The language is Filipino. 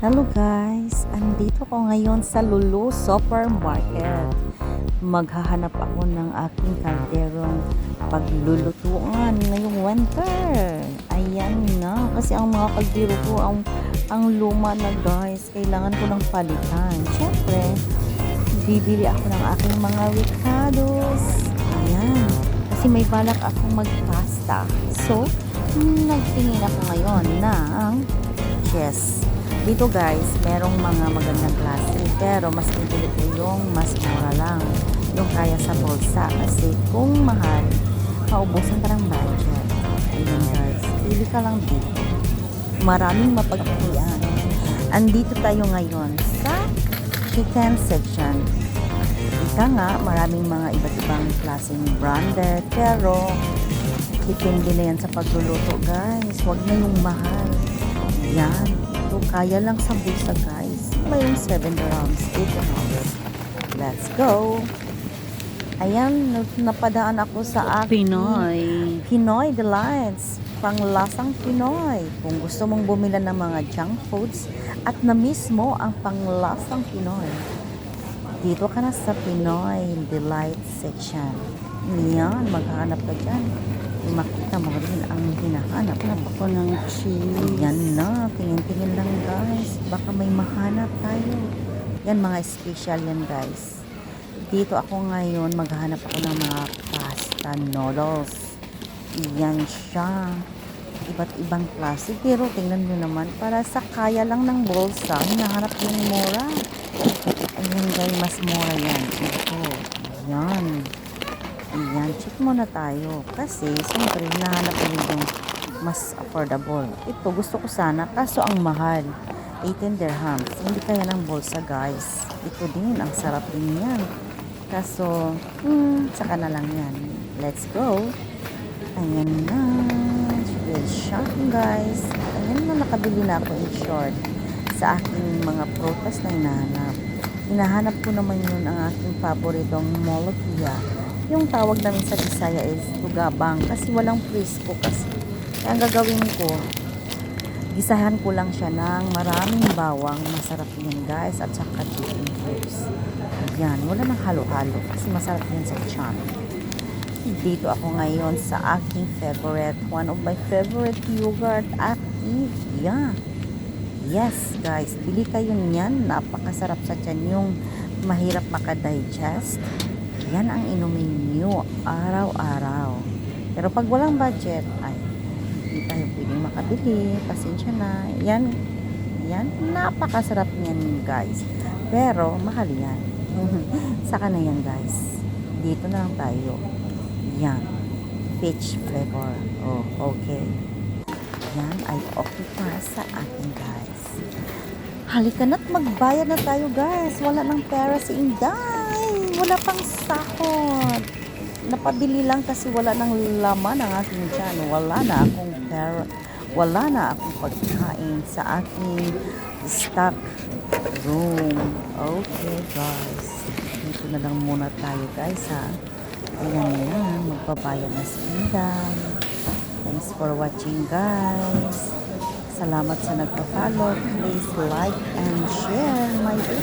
Hello guys, andito ko ngayon sa Lulu Supermarket. Maghahanap ako ng aking kalderong paglulutuan ngayong winter. Ayan na, kasi ang mga kaldero ko ang luma na guys. Kailangan ko ng palitan. Siyempre, bibili ako ng aking mga ricados. Ayan, kasi may balak akong magpasta. So, nagtingin ako ngayon ng cheese. Dito guys, merong mga magandang klase, pero mas bibili ko yung mas mura lang, yung kaya sa bulsa, kasi kung mahal, maubusan ka ng budget. Ayun guys, pili ka lang dito. Maraming mapagpilian. Andito tayo ngayon sa chicken section. Ika nga, maraming mga iba't ibang klaseng branded, pero depende na yan sa pagluluto guys. Huwag na yung mahal. Yan. Kaya lang sa bulsa guys. May 7 dirhams, 8 dirhams. Let's go. Ayan, napadaan ako sa aking Pinoy Delights. Panglasang Pinoy. Kung gusto mong bumili ng mga junk foods at na-miss mo ang panglasang Pinoy, dito ka na sa Pinoy Delights section. Yan, maghahanap ka dyan. Makita mo rin ang hinahanap. Hanap ako ng cheese. Yan na, tingin-tingin lang guys. Baka may mahanap tayo. Yan, mga special yan guys. Dito ako ngayon, maghahanap ako ng mga pasta noodles. Yan siya. Iba't ibang klase. Pero tingnan nyo naman, para sa kaya lang ng bulsa, hinahanap yung mura. Ayun guys, mas mura yan. Ito. Yan. Ayan, check muna tayo. Kasi, siyempre, hinahanap ko yung mas affordable. Ito, gusto ko sana. Kaso, ang mahal. 18 dirhams. Hindi kaya ng bulsa, guys. Ito din. Ang sarap din yan. Kaso, saka na lang yan. Let's go. Ayan na. Shopping, guys. Ayan na, nakabili na ako in short sa aking mga prutas na hinahanap. Hinahanap ko naman yun ang aking paboritong molokia. Yung tawag namin sa Bisaya is tugabang kasi walang presko kasi. Kaya ang gagawin ko, gisahan ko lang siya ng maraming bawang. Masarap yan guys, at saka chicken cubes. Yan, wala nang halo-halo kasi masarap yan sa tiyan. Dito ako ngayon sa aking favorite, one of my favorite yogurt, Activia. Yes guys, bili kayo niyan. Napakasarap sa tiyan, yung mahirap makadigest. Yan ang inumin nyo araw-araw. Pero pag walang budget, ay hindi tayo pwedeng makabili. Pasensya na. Yan, napakasarap niyan guys. Pero mahal yan. Saka na yan guys. Dito na lang tayo. Yan. Peach flavor. Oh, okay. Yan ay okay para sa akin guys. Halika na't magbayad na tayo guys. Wala nang pera si Inday. Wala pang sahod. Napabili lang kasi wala nang laman ang aking tiyan. Wala na akong pera. Wala na akong pagkain sa aking stock room. Okay guys. Dito na lang muna tayo guys ha. Ayan na. Magbabayad na si Inday. Thanks for watching guys. Salamat sa nagpa-follow. Please like and share my video.